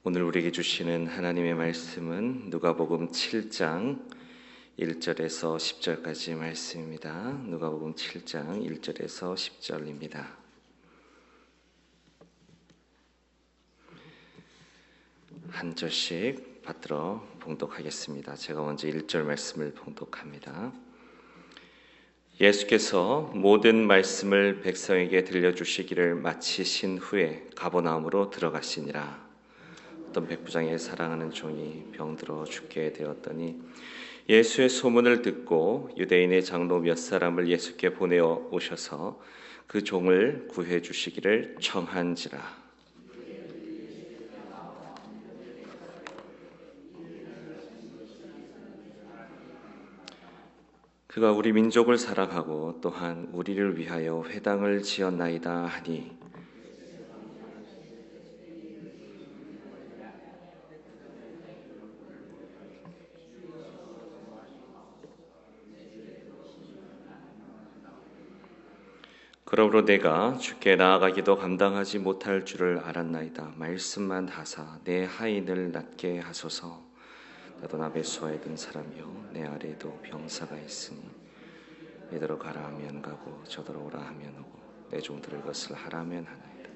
오늘 우리에게 주시는 하나님의 말씀은 누가복음 7장 1절에서 10절까지 말씀입니다. 누가복음 7장 1절에서 10절입니다. 한 절씩 받들어 봉독하겠습니다. 제가 먼저 1절 말씀을 봉독합니다. 예수께서 모든 말씀을 백성에게 들려주시기를 마치신 후에 가버나움으로 들어가시니라. 어떤 백부장의 사랑하는 종이 병들어 죽게 되었더니 예수의 소문을 듣고 유대인의 장로 몇 사람을 예수께 보내어 오셔서 그 종을 구해 주시기를 청한지라. 그가 우리 민족을 사랑하고 또한 우리를 위하여 회당을 지었나이다 하니 그러므로 내가 주께 나아가기도 감당하지 못할 줄을 알았나이다. 말씀만 하사 내 하인을 낫게 하소서. 나도 나베수아에 든 사람이요 내 아래에도 병사가 있으니 이대로 가라 하면 가고 저더러 오라 하면 오고 내 종들을 것을 하라 하면 하나이다.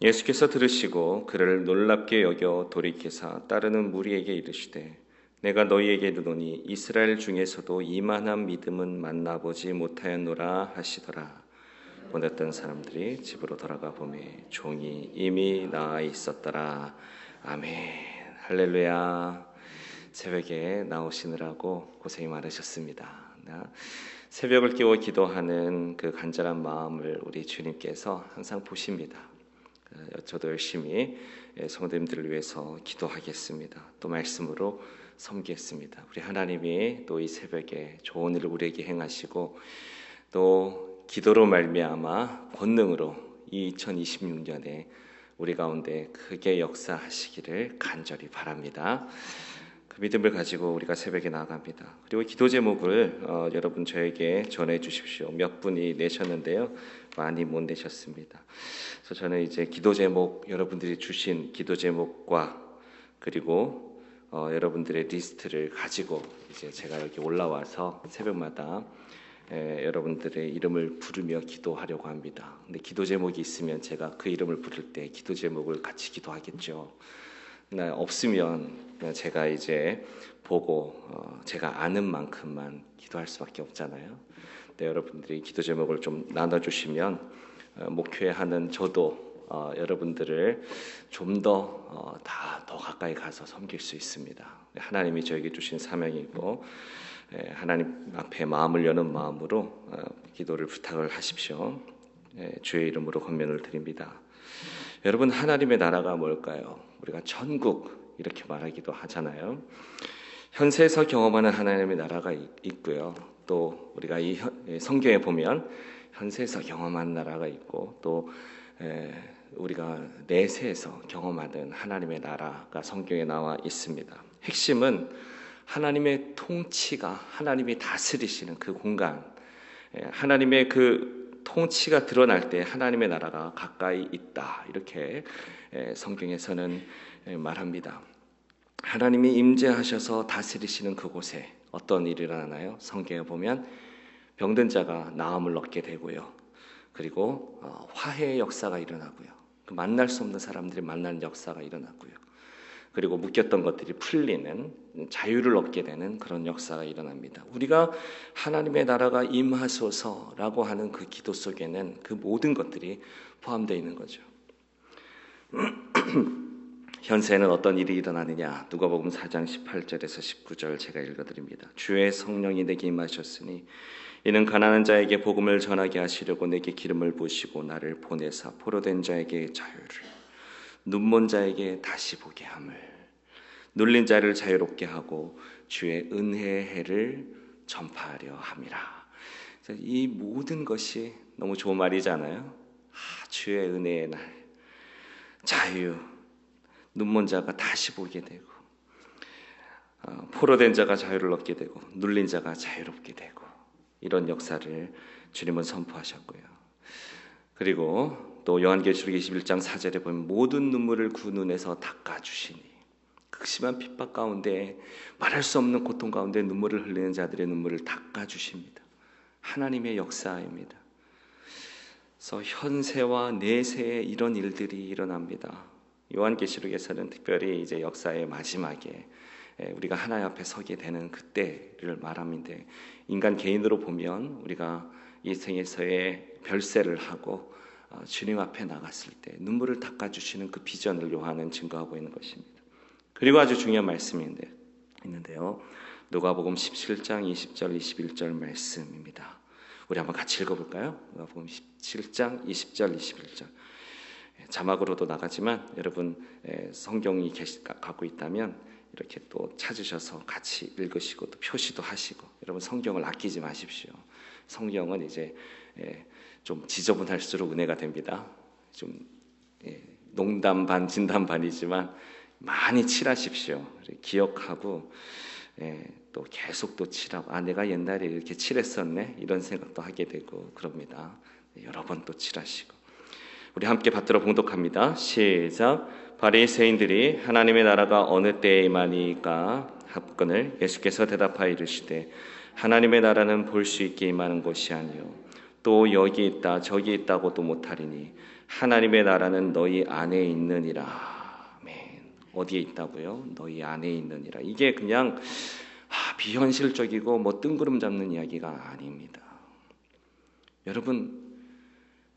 예수께서 들으시고 그를 놀랍게 여겨 돌이키사 따르는 무리에게 이르시되 내가 너희에게 이르노니 이스라엘 중에서도 이만한 믿음은 만나보지 못하였노라 하시더라. 보냈던 사람들이 집으로 돌아가 보매 종이 이미 나아 있었더라. 아멘. 할렐루야. 새벽에 나오시느라고 고생이 많으셨습니다. 새벽을 깨워 기도하는 그 간절한 마음을 우리 주님께서 항상 보십니다. 저도 열심히 성도님들을 위해서 기도하겠습니다. 또 말씀으로 섬기겠습니다. 우리 하나님이 또 이 새벽에 좋은 일을 우리에게 행하시고 또 기도로 말미암아 권능으로 이 2026년에 우리 가운데 크게 역사하시기를 간절히 바랍니다. 그 믿음을 가지고 우리가 새벽에 나아갑니다. 그리고 기도 제목을 여러분 저에게 전해 주십시오. 몇 분이 내셨는데요. 많이 못 내셨습니다. 그래서 저는 이제 기도 제목 여러분들이 주신 기도 제목과 그리고 여러분들의 리스트를 가지고 이제 제가 여기 올라와서 새벽마다 여러분들의 이름을 부르며 기도하려고 합니다. 근데 기도 제목이 있으면 제가 그 이름을 부를 때 기도 제목을 같이 기도하겠죠. 없으면 제가 이제 보고 제가 아는 만큼만 기도할 수밖에 없잖아요. 근데 여러분들이 기도 제목을 좀 나눠주시면 목회하는 저도 여러분들을 좀 더 가까이 가서 섬길 수 있습니다. 하나님이 저에게 주신 사명이고 하나님 앞에 마음을 여는 마음으로 기도를 부탁을 하십시오. 주의 이름으로 권면을 드립니다. 여러분 하나님의 나라가 뭘까요? 우리가 천국 이렇게 말하기도 하잖아요. 현세에서 경험하는 하나님의 나라가 있고요. 또 우리가 이 성경에 보면 현세에서 경험하는 나라가 있고 또 우리가 내세에서 경험하는 하나님의 나라가 성경에 나와 있습니다. 핵심은 하나님의 통치가 하나님이 다스리시는 그 공간, 하나님의 그 통치가 드러날 때 하나님의 나라가 가까이 있다 이렇게 성경에서는 말합니다. 하나님이 임재하셔서 다스리시는 그곳에 어떤 일이 일어나나요? 성경에 보면 병든 자가 나음을 얻게 되고요. 그리고 화해의 역사가 일어나고요. 만날 수 없는 사람들이 만나는 역사가 일어나고요. 그리고 묶였던 것들이 풀리는 자유를 얻게 되는 그런 역사가 일어납니다. 우리가 하나님의 나라가 임하소서라고 하는 그 기도 속에는 그 모든 것들이 포함되어 있는 거죠. 현세에는 어떤 일이 일어나느냐? 누가복음 4장 18절에서 19절 제가 읽어드립니다. 주의 성령이 내게 임하셨으니 이는 가난한 자에게 복음을 전하게 하시려고 내게 기름을 부으시고 나를 보내사 포로된 자에게 자유를 눈먼 자에게 다시 보게 함을 눌린 자를 자유롭게 하고 주의 은혜의 해를 전파하려 함이라. 이 모든 것이 너무 좋은 말이잖아요. 주의 은혜의 날, 자유, 눈먼 자가 다시 보게 되고 포로된 자가 자유를 얻게 되고 눌린 자가 자유롭게 되고 이런 역사를 주님은 선포하셨고요. 그리고 또 요한계시록 21장 4절에 보면 모든 눈물을 그 눈에서 닦아주시니, 극심한 핍박 가운데 말할 수 없는 고통 가운데 눈물을 흘리는 자들의 눈물을 닦아주십니다. 하나님의 역사입니다. 그래서 현세와 내세에 이런 일들이 일어납니다. 요한계시록에서는 특별히 이제 역사의 마지막에 우리가 하나님 앞에 서게 되는 그때를 말하는데, 인간 개인으로 보면 우리가 이 생에서의 별세를 하고 주님 앞에 나갔을 때 눈물을 닦아주시는 그 비전을 요한은 증거하고 있는 것입니다. 그리고 아주 중요한 말씀이 있는데요, 누가복음 17장 20절 21절 말씀입니다. 우리 한번 같이 읽어볼까요? 누가복음 17장 20절 21절. 자막으로도 나가지만 여러분 성경이 갖고 있다면 이렇게 또 찾으셔서 같이 읽으시고 또 표시도 하시고, 여러분 성경을 아끼지 마십시오. 성경은 이제 좀 지저분할수록 은혜가 됩니다. 좀 농담 반 진담 반이지만 많이 칠하십시오. 기억하고 또 계속 또 칠하고, 내가 옛날에 이렇게 칠했었네 이런 생각도 하게 되고 그럽니다. 여러 번 또 칠하시고. 우리 함께 받들어 봉독합니다. 시작. 바리새인들이 하나님의 나라가 어느 때에 임하니까 합건을 예수께서 대답하여 이르시되, 하나님의 나라는 볼 수 있게 임하는 것이 아니요 또 여기 있다 저기 있다고도 못하리니 하나님의 나라는 너희 안에 있느니라. 아멘. 어디에 있다고요? 너희 안에 있느니라. 이게 그냥 비현실적이고 뭐 뜬구름 잡는 이야기가 아닙니다. 여러분,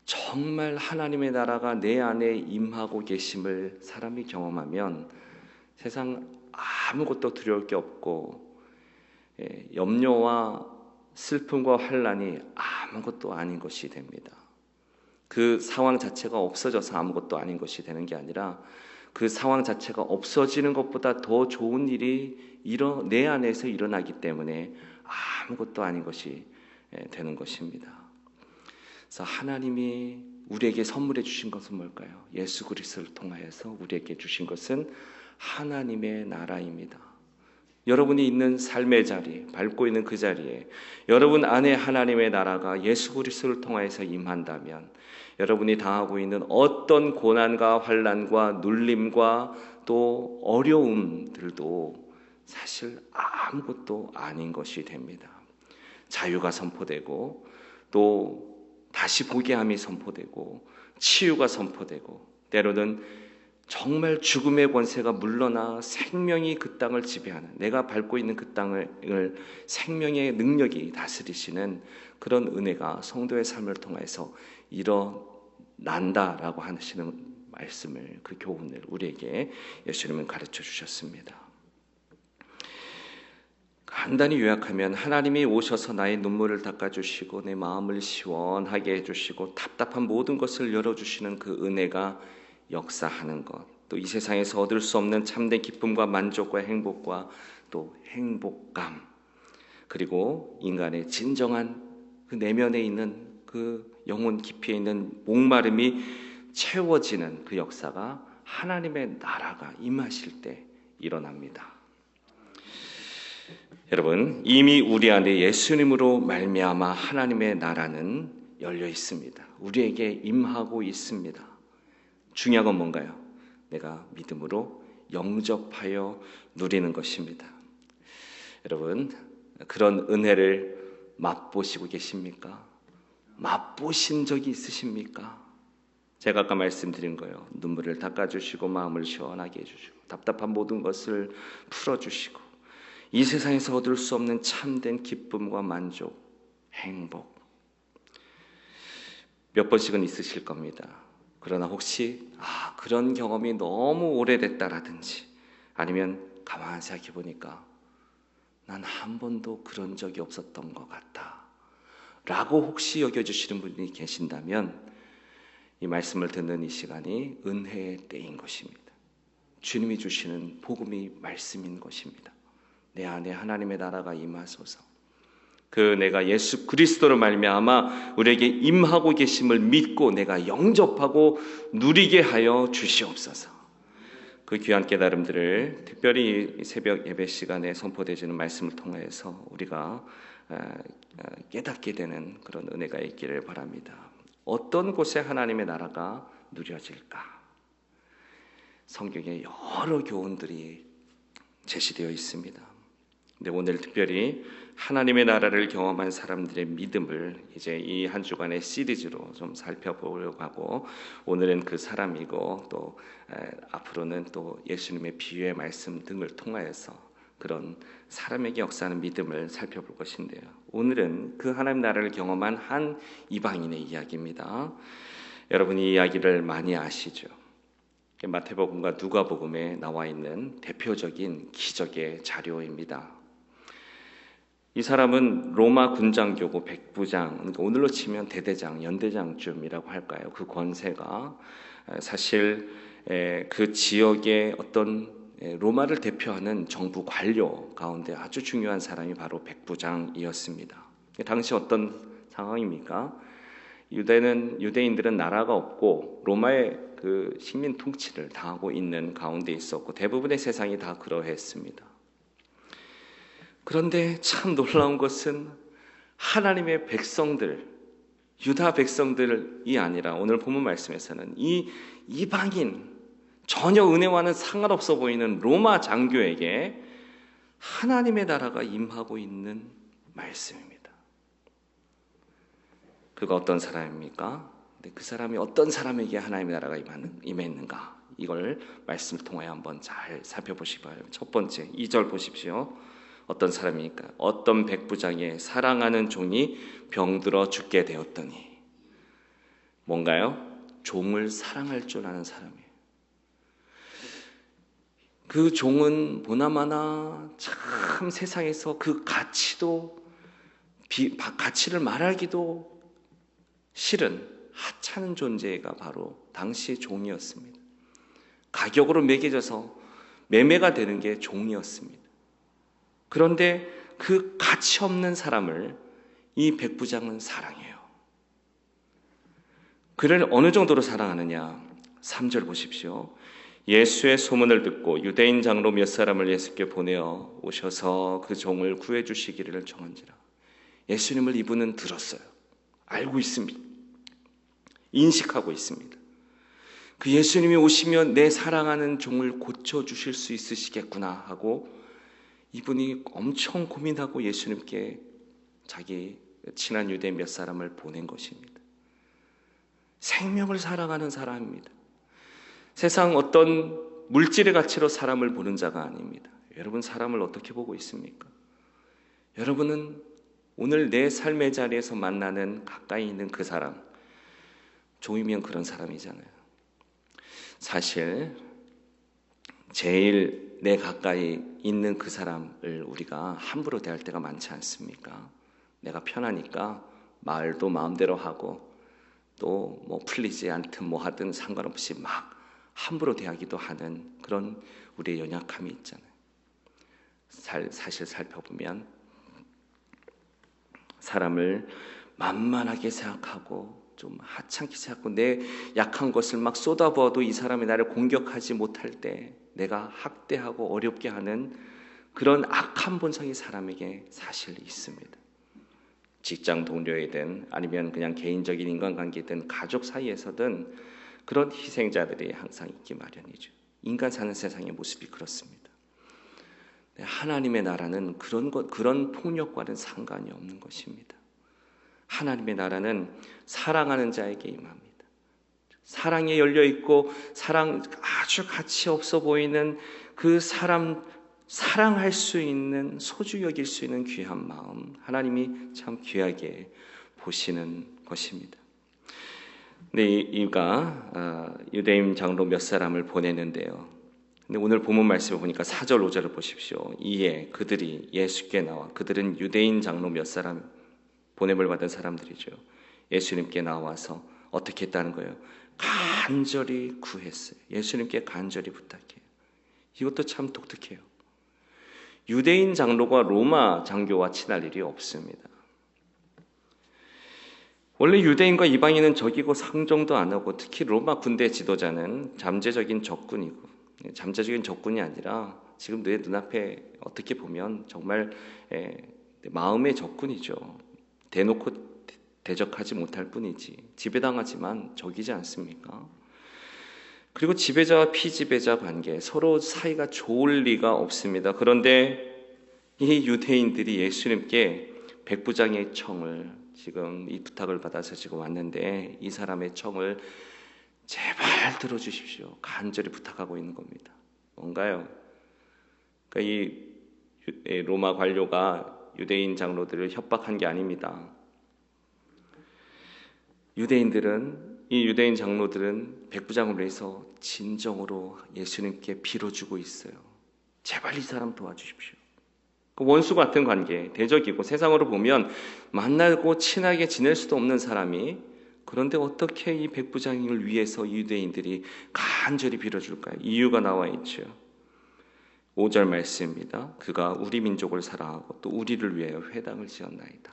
정말 하나님의 나라가 내 안에 임하고 계심을 사람이 경험하면 세상 아무것도 두려울 게 없고, 염려와 슬픔과 환난이 아무것도 아닌 것이 됩니다. 그 상황 자체가 없어져서 아무것도 아닌 것이 되는 게 아니라, 그 상황 자체가 없어지는 것보다 더 좋은 일이 내 안에서 일어나기 때문에 아무것도 아닌 것이 되는 것입니다. 그래서 하나님이 우리에게 선물해 주신 것은 뭘까요? 예수 그리스도를 통하여서 우리에게 주신 것은 하나님의 나라입니다. 여러분이 있는 삶의 자리, 밟고 있는 그 자리에 여러분 안에 하나님의 나라가 예수 그리스도를 통하여서 임한다면, 여러분이 당하고 있는 어떤 고난과 환난과 눌림과 또 어려움들도 사실 아무것도 아닌 것이 됩니다. 자유가 선포되고, 또 다시 보게 함이 선포되고, 치유가 선포되고, 때로는 정말 죽음의 권세가 물러나 생명이 그 땅을 지배하는, 내가 밟고 있는 그 땅을 생명의 능력이 다스리시는 그런 은혜가 성도의 삶을 통해서 일어난다라고 하시는 말씀을, 그 교훈을 우리에게 예수님은 가르쳐 주셨습니다. 간단히 요약하면, 하나님이 오셔서 나의 눈물을 닦아주시고 내 마음을 시원하게 해주시고 답답한 모든 것을 열어주시는 그 은혜가 역사하는 것, 또 이 세상에서 얻을 수 없는 참된 기쁨과 만족과 행복과 또 행복감, 그리고 인간의 진정한 그 내면에 있는 그 영혼 깊이에 있는 목마름이 채워지는 그 역사가 하나님의 나라가 임하실 때 일어납니다. 여러분, 이미 우리 안에 예수님으로 말미암아 하나님의 나라는 열려 있습니다. 우리에게 임하고 있습니다. 중요한 건 뭔가요? 내가 믿음으로 영접하여 누리는 것입니다. 여러분, 그런 은혜를 맛보시고 계십니까? 맛보신 적이 있으십니까? 제가 아까 말씀드린 거예요. 눈물을 닦아주시고 마음을 시원하게 해주시고 답답한 모든 것을 풀어주시고 이 세상에서 얻을 수 없는 참된 기쁨과 만족, 행복, 몇 번씩은 있으실 겁니다. 그러나 혹시 그런 경험이 너무 오래됐다라든지, 아니면 가만히 생각해 보니까 난 한 번도 그런 적이 없었던 것 같다 라고 혹시 여겨주시는 분이 계신다면, 이 말씀을 듣는 이 시간이 은혜의 때인 것입니다. 주님이 주시는 복음이 말씀인 것입니다. 내 안에 하나님의 나라가 임하소서. 그 내가 예수 그리스도로 말미암아 우리에게 임하고 계심을 믿고 내가 영접하고 누리게 하여 주시옵소서. 그 귀한 깨달음들을 특별히 새벽 예배 시간에 선포되어지는 말씀을 통해서 우리가 깨닫게 되는 그런 은혜가 있기를 바랍니다. 어떤 곳에 하나님의 나라가 누려질까? 성경에 여러 교훈들이 제시되어 있습니다. 근데 오늘 특별히 하나님의 나라를 경험한 사람들의 믿음을 이제 이 한 주간의 시리즈로 좀 살펴보려고 하고, 오늘은 그 사람이고 또 앞으로는 또 예수님의 비유의 말씀 등을 통하여서 그런 사람에게 역사하는 믿음을 살펴볼 것인데요. 오늘은 그 하나님 나라를 경험한 한 이방인의 이야기입니다. 여러분이 이 이야기를 많이 아시죠? 마태복음과 누가복음에 나와 있는 대표적인 기적의 자료입니다. 이 사람은 로마 군장교고 백부장, 그러니까 오늘로 치면 대대장, 연대장쯤이라고 할까요? 그 권세가 사실 그 지역의 어떤 로마를 대표하는 정부 관료 가운데 아주 중요한 사람이 바로 백부장이었습니다. 당시 어떤 상황입니까? 유대인들은 나라가 없고 로마의 그 식민 통치를 당하고 있는 가운데 있었고 대부분의 세상이 다 그러했습니다. 그런데 참 놀라운 것은 하나님의 백성들, 유다 백성들이 아니라 오늘 본문 말씀에서는 이 이방인, 전혀 은혜와는 상관없어 보이는 로마 장교에게 하나님의 나라가 임하고 있는 말씀입니다. 그가 어떤 사람입니까? 그 사람이 어떤 사람에게 하나님의 나라가 임했는가? 이걸 말씀을 통하여 한번 잘 살펴보시기 바랍니다. 첫 번째, 2절 보십시오. 어떤 사람입니까? 어떤 백부장의 사랑하는 종이 병들어 죽게 되었더니. 뭔가요? 종을 사랑할 줄 아는 사람이에요. 그 종은 보나마나 참 세상에서 그 가치를 말하기도 싫은 하찮은 존재가 바로 당시 종이었습니다. 가격으로 매겨져서 매매가 되는 게 종이었습니다. 그런데 그 가치 없는 사람을 이 백부장은 사랑해요. 그를 어느 정도로 사랑하느냐? 3절 보십시오. 예수의 소문을 듣고 유대인 장로 몇 사람을 예수께 보내어 오셔서 그 종을 구해 주시기를 청한지라. 예수님을 이분은 들었어요. 알고 있습니다. 인식하고 있습니다. 그 예수님이 오시면 내 사랑하는 종을 고쳐주실 수 있으시겠구나 하고 이분이 엄청 고민하고 예수님께 자기 친한 유대 몇 사람을 보낸 것입니다. 생명을 사랑하는 사람입니다. 세상 어떤 물질의 가치로 사람을 보는 자가 아닙니다. 여러분 사람을 어떻게 보고 있습니까? 여러분은 오늘 내 삶의 자리에서 만나는 가까이 있는 그 사람, 종이면 그런 사람이잖아요. 사실 제일 내 가까이 있는 그 사람을 우리가 함부로 대할 때가 많지 않습니까? 내가 편하니까 말도 마음대로 하고 또 뭐 풀리지 않든 뭐 하든 상관없이 막 함부로 대하기도 하는 그런 우리의 연약함이 있잖아요. 사실 살펴보면 사람을 만만하게 생각하고 좀 하찮게 생각하고 내 약한 것을 막 쏟아부어도 이 사람이 나를 공격하지 못할 때 내가 학대하고 어렵게 하는 그런 악한 본성이 사람에게 사실 있습니다. 직장 동료이든 아니면 그냥 개인적인 인간관계든 가족 사이에서든 그런 희생자들이 항상 있기 마련이죠. 인간 사는 세상의 모습이 그렇습니다. 하나님의 나라는 그런 폭력과는 상관이 없는 것입니다. 하나님의 나라는 사랑하는 자에게 임합니다. 사랑에 열려 있고 아주 가치 없어 보이는 그 사람 사랑할 수 있는 소중히 여길 수 있는 귀한 마음 하나님이 참 귀하게 보시는 것입니다. 근데 이가 유대인 장로 몇 사람을 보내는데요. 근데 오늘 본문 말씀을 보니까 4절 5절을 보십시오. 이에 그들이 예수께 나와 그들은 유대인 장로 몇 사람 보냄을 받은 사람들이죠. 예수님께 나와서 어떻게 했다는 거예요? 간절히 구했어요. 예수님께 간절히 부탁해요. 이것도 참 독특해요. 유대인 장로가 로마 장교와 친할 일이 없습니다. 원래 유대인과 이방인은 적이고 상종도 안 하고 특히 로마 군대 지도자는 잠재적인 적군이 아니라 지금 내 눈앞에 어떻게 보면 정말 마음의 적군이죠. 대놓고 대적하지 못할 뿐이지 지배당하지만 적이지 않습니까? 그리고 지배자와 피지배자 관계 서로 사이가 좋을 리가 없습니다. 그런데 이 유대인들이 예수님께 백부장의 청을 지금 이 부탁을 받아서 지금 왔는데 이 사람의 청을 제발 들어주십시오. 간절히 부탁하고 있는 겁니다. 뭔가요? 그러니까 이 로마 관료가 유대인 장로들을 협박한 게 아닙니다. 이 유대인 장로들은 백부장을 위해서 진정으로 예수님께 빌어주고 있어요. 제발 이 사람 도와주십시오. 원수 같은 관계, 대적이고 세상으로 보면 만나고 친하게 지낼 수도 없는 사람이 그런데 어떻게 이 백부장을 위해서 유대인들이 간절히 빌어줄까요? 이유가 나와 있죠. 5절 말씀입니다. 그가 우리 민족을 사랑하고 또 우리를 위하여 회당을 지었나이다.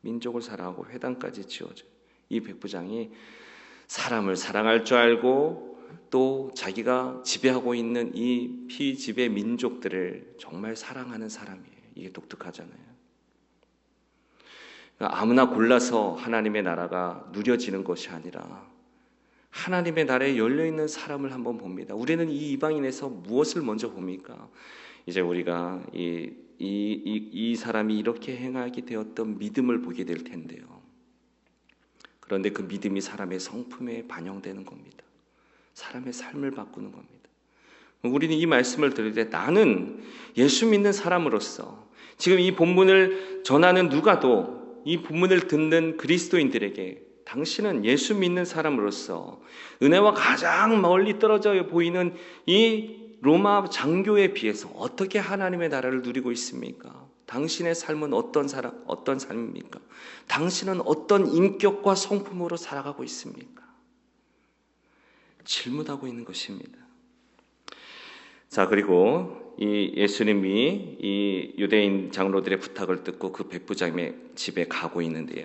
민족을 사랑하고 회당까지 지어줘요. 이 백부장이 사람을 사랑할 줄 알고 또 자기가 지배하고 있는 이 피지배 민족들을 정말 사랑하는 사람이에요. 이게 독특하잖아요. 그러니까 아무나 골라서 하나님의 나라가 누려지는 것이 아니라 하나님의 나라에 열려있는 사람을 한번 봅니다. 우리는 이 이방인에서 무엇을 먼저 봅니까? 이제 우리가 이 사람이 이렇게 행하게 되었던 믿음을 보게 될 텐데요. 그런데 그 믿음이 사람의 성품에 반영되는 겁니다. 사람의 삶을 바꾸는 겁니다. 우리는 이 말씀을 들을 때 나는 예수 믿는 사람으로서 지금 이 본문을 전하는 누가도 이 본문을 듣는 그리스도인들에게 당신은 예수 믿는 사람으로서 은혜와 가장 멀리 떨어져 보이는 이 로마 장교에 비해서 어떻게 하나님의 나라를 누리고 있습니까? 당신의 삶은 어떤 삶입니까? 당신은 어떤 인격과 성품으로 살아가고 있습니까? 질문하고 있는 것입니다. 자, 그리고 이 예수님이 이 유대인 장로들의 부탁을 듣고 그 백부장의 집에 가고 있는데요.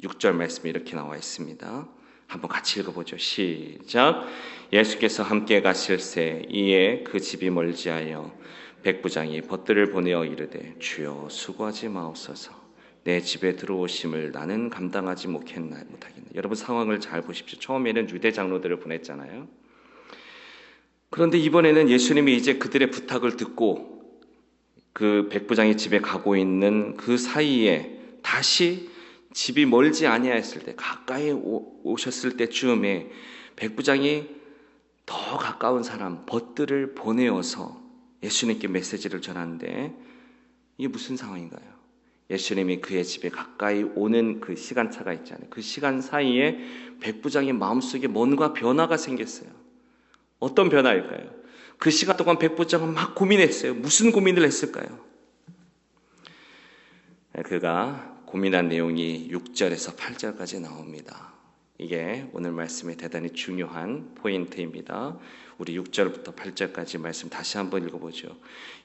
6절 말씀이 이렇게 나와 있습니다. 한번 같이 읽어보죠. 시작. 예수께서 함께 가실새 이에 그 집이 멀지하여 백부장이 벗들을 보내어 이르되 주여 수고하지 마옵소서. 내 집에 들어오심을 나는 감당하지 못하겠나. 여러분 상황을 잘 보십시오. 처음에는 유대 장로들을 보냈잖아요. 그런데 이번에는 예수님이 이제 그들의 부탁을 듣고 그 백부장의 집에 가고 있는 그 사이에 다시 집이 멀지 아니하였을 때 가까이 오셨을 때쯤에 백부장이 더 가까운 사람 벗들을 보내어서 예수님께 메시지를 전하는데 이게 무슨 상황인가요? 예수님이 그의 집에 가까이 오는 그 시간차가 있잖아요. 그 시간 사이에 백부장의 마음속에 뭔가 변화가 생겼어요. 어떤 변화일까요? 그 시간 동안 백부장은 막 고민했어요. 무슨 고민을 했을까요? 그가 고민한 내용이 6절에서 8절까지 나옵니다. 이게 오늘 말씀의 대단히 중요한 포인트입니다. 우리 6절부터 8절까지 말씀 다시 한번 읽어보죠.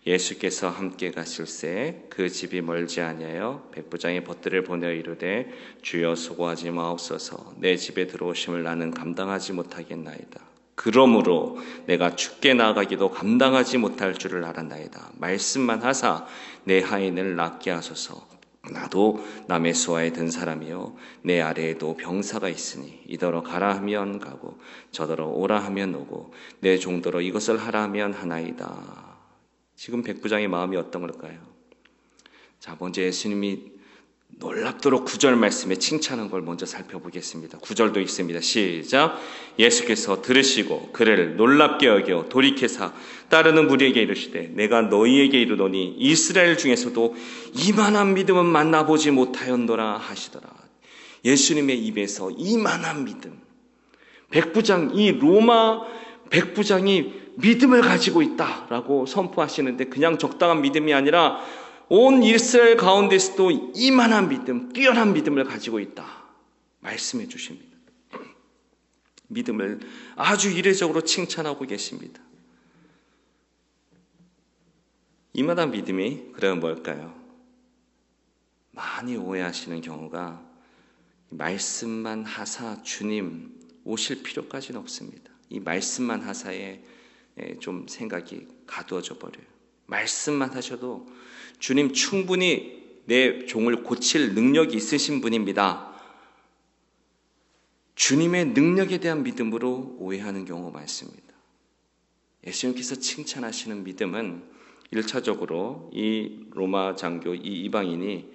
예수께서 함께 가실새 그 집이 멀지 아니하여 백부장이 벗들을 보내어 이르되 주여 수고하지 마옵소서. 내 집에 들어오심을 나는 감당하지 못하겠나이다. 그러므로 내가 죽게 나아가기도 감당하지 못할 줄을 알았나이다. 말씀만 하사 내 하인을 낫게 하소서. 나도 남의 수하에 든 사람이요 내 아래에도 병사가 있으니 이더러 가라 하면 가고 저더러 오라 하면 오고 내 종더러 이것을 하라 하면 하나이다. 지금 백부장의 마음이 어떤 걸까요? 자, 먼저 예수님이 놀랍도록 9절 말씀에 칭찬한 걸 먼저 살펴보겠습니다. 9절도 있습니다. 시작. 예수께서 들으시고 그를 놀랍게 여겨 돌이켜사 따르는 무리에게 이르시되 내가 너희에게 이르노니 이스라엘 중에서도 이만한 믿음은 만나보지 못하였노라 하시더라. 예수님의 입에서 이만한 믿음, 백부장, 이 로마 백부장이 믿음을 가지고 있다라고 선포하시는데 그냥 적당한 믿음이 아니라 온 이스라엘 가운데서도 이만한 믿음, 뛰어난 믿음을 가지고 있다 말씀해 주십니다. 믿음을 아주 이례적으로 칭찬하고 계십니다. 이만한 믿음이 그러면 뭘까요? 많이 오해하시는 경우가 말씀만 하사 주님 오실 필요까지는 없습니다. 이 말씀만 하사에 좀 생각이 가두어져 버려요. 말씀만 하셔도 주님 충분히 내 종을 고칠 능력이 있으신 분입니다 주님의 능력에 대한 믿음으로 오해하는 경우가 많습니다. 예수님께서 칭찬하시는 믿음은 1차적으로 이 로마 장교, 이 이방인이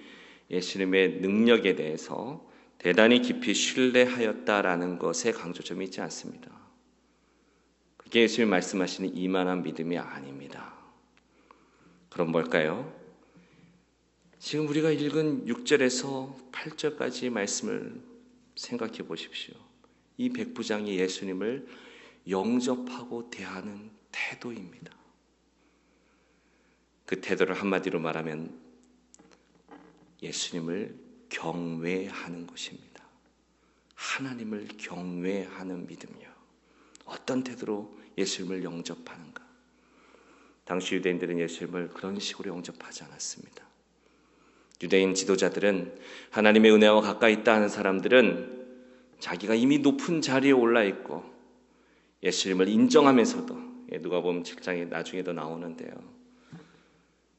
예수님의 능력에 대해서 대단히 깊이 신뢰하였다라는 것에 강조점이 있지 않습니다. 그게 예수님이 말씀하시는 이만한 믿음이 아닙니다. 그럼 뭘까요? 지금 우리가 읽은 6절에서 8절까지 말씀을 생각해 보십시오. 이 백부장이 예수님을 영접하고 대하는 태도입니다. 그 태도를 한마디로 말하면 예수님을 경외하는 것입니다. 하나님을 경외하는 믿음이요. 어떤 태도로 예수님을 영접하는가? 당시 유대인들은 예수님을 그런 식으로 영접하지 않았습니다. 유대인 지도자들은 하나님의 은혜와 가까이 있다 하는 사람들은 자기가 이미 높은 자리에 올라 있고 예수님을 인정하면서도, 누가복음 7장에 나중에도 나오는데요,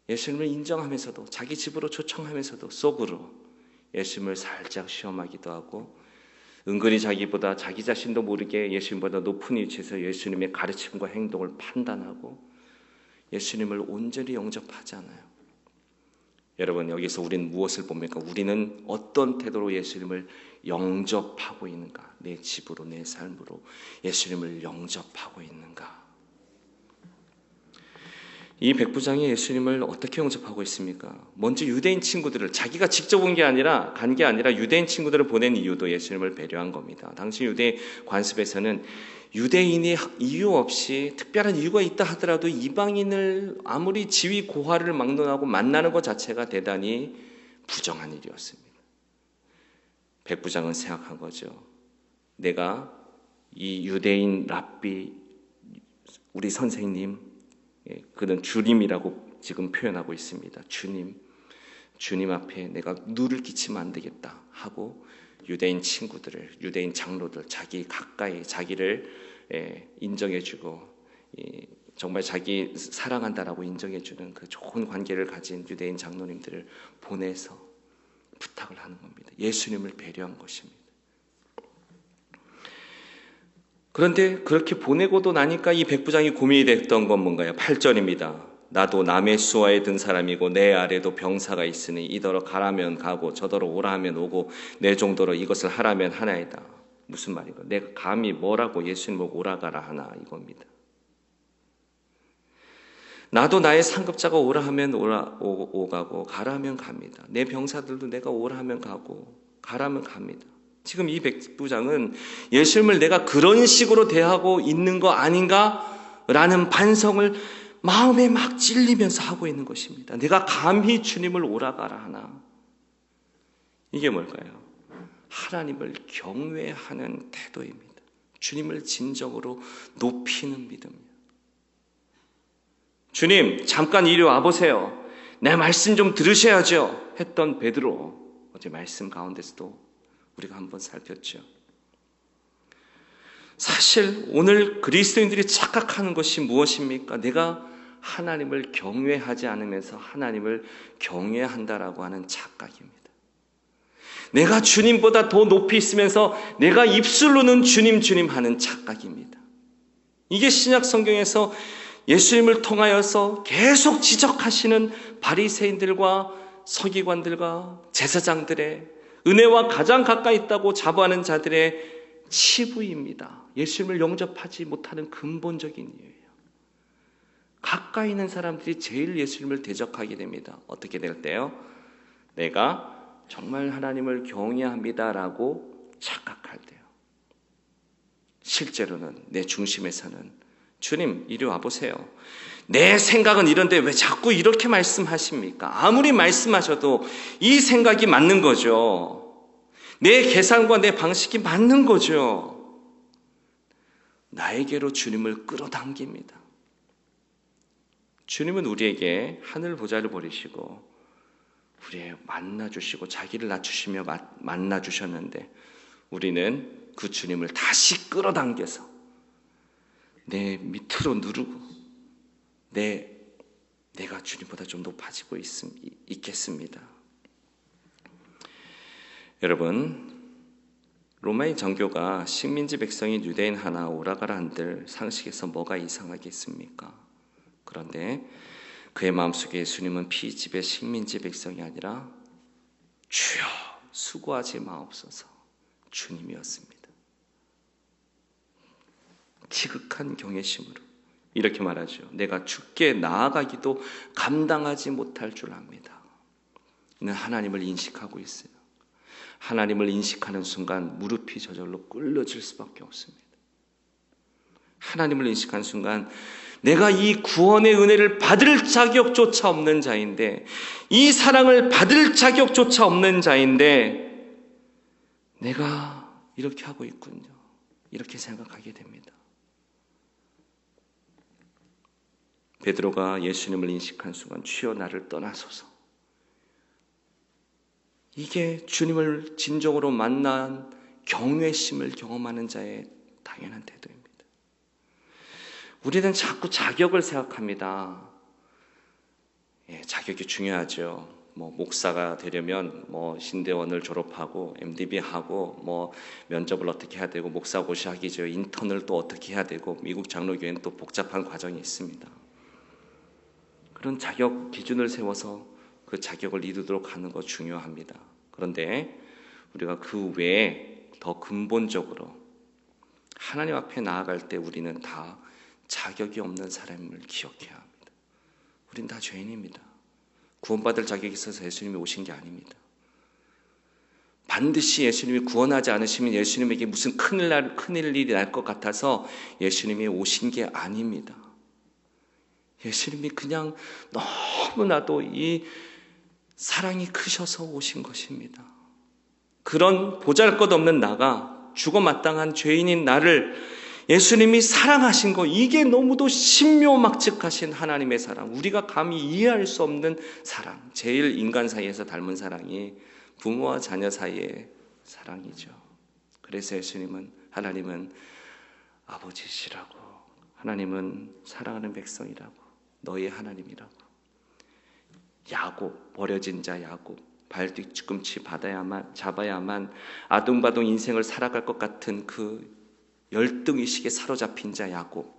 예수님을 인정하면서도 자기 집으로 초청하면서도 속으로 예수님을 살짝 시험하기도 하고 은근히 자기보다 자기 자신도 모르게 예수님보다 높은 위치에서 예수님의 가르침과 행동을 판단하고 예수님을 온전히 영접하지 않아요. 여러분, 여기서 우리는 무엇을 봅니까? 우리는 어떤 태도로 예수님을 영접하고 있는가? 내 집으로, 내 삶으로 예수님을 영접하고 있는가? 이 백부장이 예수님을 어떻게 영접하고 있습니까? 먼저 유대인 친구들을, 자기가 직접 간 게 아니라 유대인 친구들을 보낸 이유도 예수님을 배려한 겁니다. 당시 유대 관습에서는 유대인이 이유 없이 특별한 이유가 있다 하더라도 이방인을 아무리 지위 고하를 막론하고 만나는 것 자체가 대단히 부정한 일이었습니다. 백부장은 생각한 거죠. 내가 이 유대인 랍비, 우리 선생님, 그는 주님이라고 지금 표현하고 있습니다. 주님 앞에 내가 누를 끼치면 안 되겠다 하고 유대인 친구들을, 유대인 장로들, 자기 가까이 자기를 인정해주고 정말 자기 사랑한다라고 인정해주는 그 좋은 관계를 가진 유대인 장로님들을 보내서 부탁을 하는 겁니다. 예수님을 배려한 것입니다. 그런데 그렇게 보내고도 나니까 이 백부장이 고민이 됐던 건 뭔가요? 8절입니다. 나도 남의 수하에 든 사람이고 내 아래도 병사가 있으니 이더러 가라면 가고 저더러 오라 하면 오고 내 정도로 이것을 하라면 하나이다. 무슨 말인가? 내가 감히 뭐라고 예수님을 오라 가라 하나 이겁니다. 나도 나의 상급자가 오라 하면 오가고 가라 하면 갑니다. 내 병사들도 내가 오라 하면 가고 가라 하면 갑니다. 지금 이 백부장은 예수님을 내가 그런 식으로 대하고 있는 거 아닌가라는 반성을 마음에 막 찔리면서 하고 있는 것입니다. 내가 감히 주님을 오라가라 하나. 이게 뭘까요? 하나님을 경외하는 태도입니다. 주님을 진정으로 높이는 믿음이에요. 주님, 잠깐 이리 와보세요. 내 말씀 좀 들으셔야죠 했던 베드로, 어제 말씀 가운데서도 우리가 한번 살폈죠. 사실 오늘 그리스도인들이 착각하는 것이 무엇입니까? 내가 하나님을 경외하지 않으면서 하나님을 경외한다라고 하는 착각입니다. 내가 주님보다 더 높이 있으면서 내가 입술로는 주님 주님 하는 착각입니다. 이게 신약 성경에서 예수님을 통하여서 계속 지적하시는 바리새인들과 서기관들과 제사장들의 은혜와 가장 가까이 있다고 자부하는 자들의 치부입니다. 예수님을 영접하지 못하는 근본적인 이유예요. 가까이 있는 사람들이 제일 예수님을 대적하게 됩니다. 어떻게 될 때요? 내가 정말 하나님을 경외합니다라고 착각할 때요. 실제로는 내 중심에서는 주님 이리 와보세요. 내 생각은 이런데 왜 자꾸 이렇게 말씀하십니까? 아무리 말씀하셔도 이 생각이 맞는 거죠. 내 계산과 내 방식이 맞는 거죠. 나에게로 주님을 끌어당깁니다. 주님은 우리에게 하늘 보좌를 버리시고 우리의 만나주시고 자기를 낮추시며 만나주셨는데 우리는 그 주님을 다시 끌어당겨서 내 밑으로 누르고 내가 주님보다 좀 높아지고 있겠습니다. 여러분, 로마의 정교가 식민지 백성인 유대인 하나 오라가라 한들 상식에서 뭐가 이상하겠습니까? 그런데 그의 마음속에 예수님은 피지배 식민지 백성이 아니라 주여 수고하지 마옵소서 주님이었습니다. 지극한 경외심으로 이렇게 말하죠. 내가 주께 나아가기도 감당하지 못할 줄 압니다. 이는 하나님을 인식하고 있어요. 하나님을 인식하는 순간 무릎이 저절로 꿇려질 수밖에 없습니다. 하나님을 인식한 순간 내가 이 구원의 은혜를 받을 자격조차 없는 자인데, 이 사랑을 받을 자격조차 없는 자인데 내가 이렇게 하고 있군요, 이렇게 생각하게 됩니다. 베드로가 예수님을 인식한 순간 주여 나를 떠나소서, 이게 주님을 진정으로 만난 경외심을 경험하는 자의 당연한 태도입니다. 우리는 자꾸 자격을 생각합니다. 자격이 중요하죠. 목사가 되려면 신대원을 졸업하고 MDB 하고 면접을 어떻게 해야 되고 목사 고시하기 전에 인턴을 또 어떻게 해야 되고 미국 장로교회는 또 복잡한 과정이 있습니다. 그런 자격 기준을 세워서 그 자격을 이루도록 하는 거 중요합니다. 그런데 우리가 그 외에 더 근본적으로 하나님 앞에 나아갈 때 우리는 다 자격이 없는 사람을 기억해야 합니다. 우린 다 죄인입니다. 구원받을 자격이 있어서 예수님이 오신 게 아닙니다. 반드시 예수님이 구원하지 않으시면 예수님에게 무슨 큰일이 날 것 같아서 예수님이 오신 게 아닙니다. 예수님이 그냥 너무나도 이 사랑이 크셔서 오신 것입니다. 그런 보잘것없는 나가 죽어 마땅한 죄인인 나를 예수님이 사랑하신 거, 이게 너무도 신묘막측하신 하나님의 사랑, 우리가 감히 이해할 수 없는 사랑, 제일 인간 사이에서 닮은 사랑이 부모와 자녀 사이의 사랑이죠. 그래서 하나님은 아버지시라고, 하나님은 사랑하는 백성이라고, 너희 하나님이라고. 야곱, 버려진 자 야곱, 발 뒤꿈치 잡아야만 아둥바둥 인생을 살아갈 것 같은 그 열등의식에 사로잡힌 자 야곱.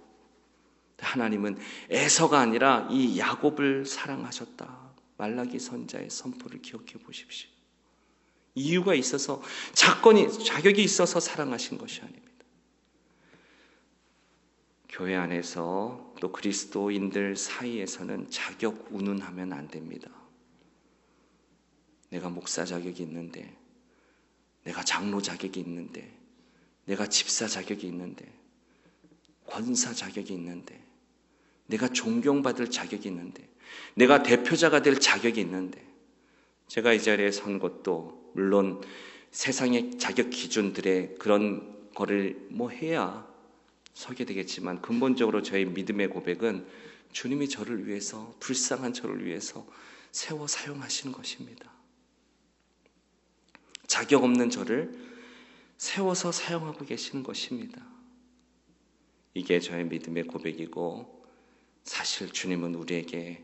하나님은 에서가 아니라 이 야곱을 사랑하셨다. 말라기 선자의 선포를 기억해 보십시오. 이유가 있어서, 자격이 있어서 사랑하신 것이 아닙니다. 교회 안에서 또 그리스도인들 사이에서는 자격 운운하면 안 됩니다. 내가 목사 자격이 있는데, 내가 장로 자격이 있는데, 내가 집사 자격이 있는데, 권사 자격이 있는데, 내가 존경받을 자격이 있는데, 내가 대표자가 될 자격이 있는데, 제가 이 자리에 선 것도 물론 세상의 자격 기준들의 그런 거를 해야 서게 되겠지만, 근본적으로 저의 믿음의 고백은 주님이 저를 위해서, 불쌍한 저를 위해서 세워 사용하시는 것입니다. 자격 없는 저를 세워서 사용하고 계시는 것입니다. 이게 저의 믿음의 고백이고, 사실 주님은 우리에게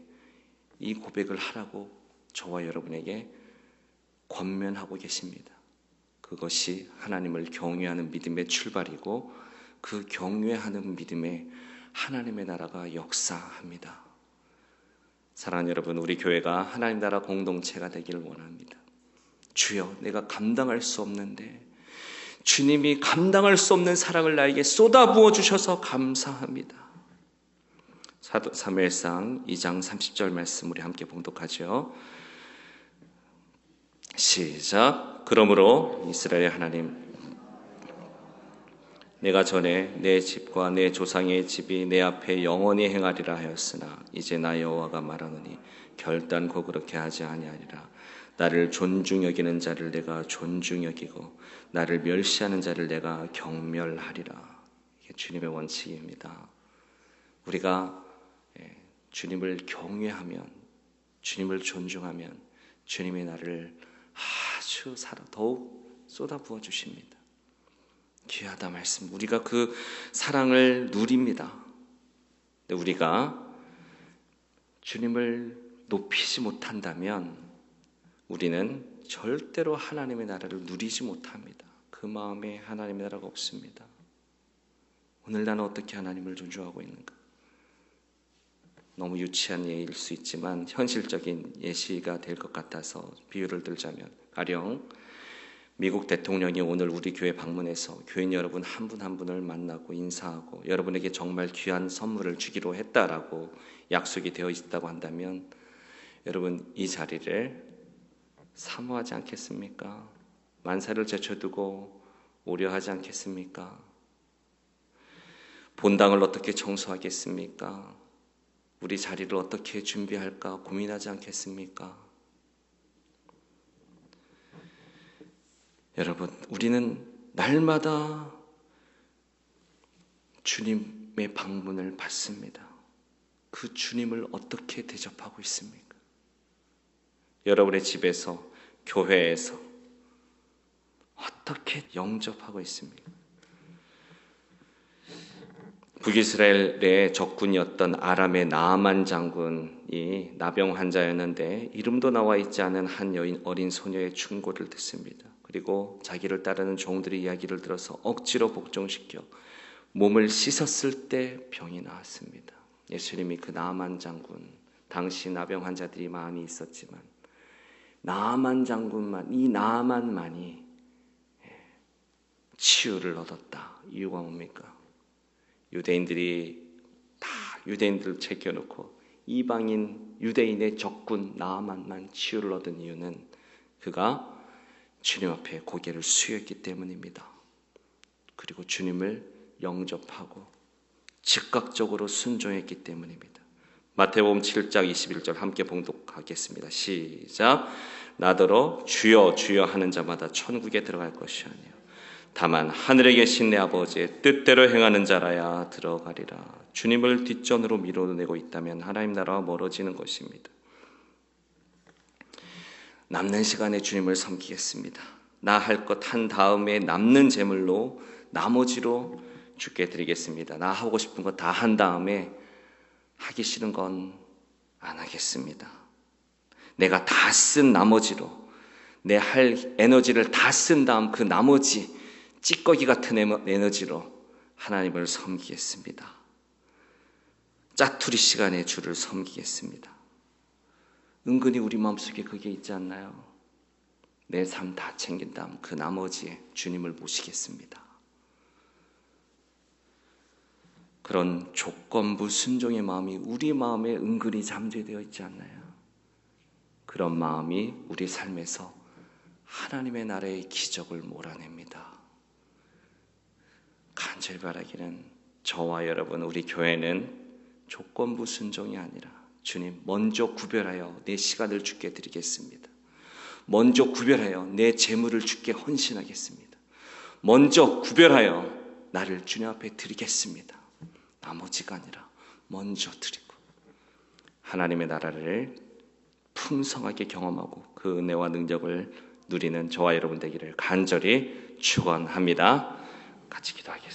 이 고백을 하라고 저와 여러분에게 권면하고 계십니다. 그것이 하나님을 경외하는 믿음의 출발이고, 그 경외하는 믿음에 하나님의 나라가 역사합니다. 사랑하는 여러분, 우리 교회가 하나님 나라 공동체가 되기를 원합니다. 주여, 내가 감당할 수 없는데 주님이 감당할 수 없는 사랑을 나에게 쏟아부어 주셔서 감사합니다. 사무엘상 2장 30절 말씀 우리 함께 봉독하죠. 시작. 그러므로 이스라엘 하나님, 내가 전에 내 집과 내 조상의 집이 내 앞에 영원히 행하리라 하였으나 이제 나 여호와가 말하노니 결단코 그렇게 하지 아니하리라. 나를 존중 여기는 자를 내가 존중 여기고 나를 멸시하는 자를 내가 경멸하리라. 이게 주님의 원칙입니다. 우리가 주님을 경외하면, 주님을 존중하면 주님이 나를 아주 더욱 쏟아부어 주십니다. 귀하다 말씀. 우리가 그 사랑을 누립니다. 근데 우리가 주님을 높이지 못한다면 우리는 절대로 하나님의 나라를 누리지 못합니다. 그 그 마음에 하나님의 나라가 없습니다. 오늘 나는 어떻게 하나님을 존중하고 있는가? 너무 유치한 예일 수 있지만 현실적인 예시가 될 것 같아서 비유를 들자면, 가령 미국 대통령이 오늘 우리 교회 방문해서 교인 여러분 한 분 한 분을 만나고 인사하고 여러분에게 정말 귀한 선물을 주기로 했다라고 약속이 되어 있다고 한다면, 여러분 이 자리를 사모하지 않겠습니까? 만사를 제쳐두고 오려하지 않겠습니까? 본당을 어떻게 청소하겠습니까? 우리 자리를 어떻게 준비할까 고민하지 않겠습니까? 여러분, 우리는 날마다 주님의 방문을 받습니다. 그 주님을 어떻게 대접하고 있습니까? 여러분의 집에서, 교회에서 어떻게 영접하고 있습니까? 북이스라엘의 적군이었던 아람의 나아만 장군이 나병 환자였는데 이름도 나와 있지 않은 한 어린 소녀의 충고를 듣습니다. 그리고 자기를 따르는 종들의 이야기를 들어서 억지로 복종시켜 몸을 씻었을 때 병이 나았습니다. 예수님이 그 나아만 장군, 당시 나병 환자들이 많이 있었지만 나아만 장군만, 이 나아만만이 치유를 얻었다. 이유가 뭡니까? 유대인들을 제껴놓고 이방인 유대인의 적군 나아만만 치유를 얻은 이유는 그가 주님 앞에 고개를 숙였기 때문입니다. 그리고 주님을 영접하고 즉각적으로 순종했기 때문입니다. 마태복음 7장 21절 함께 봉독하겠습니다. 시작. 나더러 주여 주여 하는 자마다 천국에 들어갈 것이 아니요 다만 하늘에 계신 내 아버지의 뜻대로 행하는 자라야 들어가리라. 주님을 뒷전으로 밀어내고 있다면 하나님 나라와 멀어지는 것입니다. 남는 시간에 주님을 섬기겠습니다. 나 할 것 한 다음에 남는 재물로 나머지로 주께 드리겠습니다. 나 하고 싶은 거 다 한 다음에 하기 싫은 건 안 하겠습니다. 내가 다 쓴 나머지로, 내 할 에너지를 다 쓴 다음 그 나머지 찌꺼기 같은 에너지로 하나님을 섬기겠습니다. 짜투리 시간에 주를 섬기겠습니다. 은근히 우리 마음속에 그게 있지 않나요? 내 삶 다 챙긴 다음 그 나머지에 주님을 모시겠습니다. 그런 조건부 순종의 마음이 우리 마음에 은근히 잠재되어 있지 않나요? 그런 마음이 우리 삶에서 하나님의 나라의 기적을 몰아냅니다. 간절히 바라기는 저와 여러분, 우리 교회는 조건부 순종이 아니라 주님 먼저 구별하여 내 시간을 주께 드리겠습니다. 먼저 구별하여 내 재물을 주께 헌신하겠습니다. 먼저 구별하여 나를 주님 앞에 드리겠습니다. 나머지가 아니라 먼저 드리고 하나님의 나라를 풍성하게 경험하고 그 은혜와 능력을 누리는 저와 여러분 되기를 간절히 축원합니다. 같이 기도하겠습니다.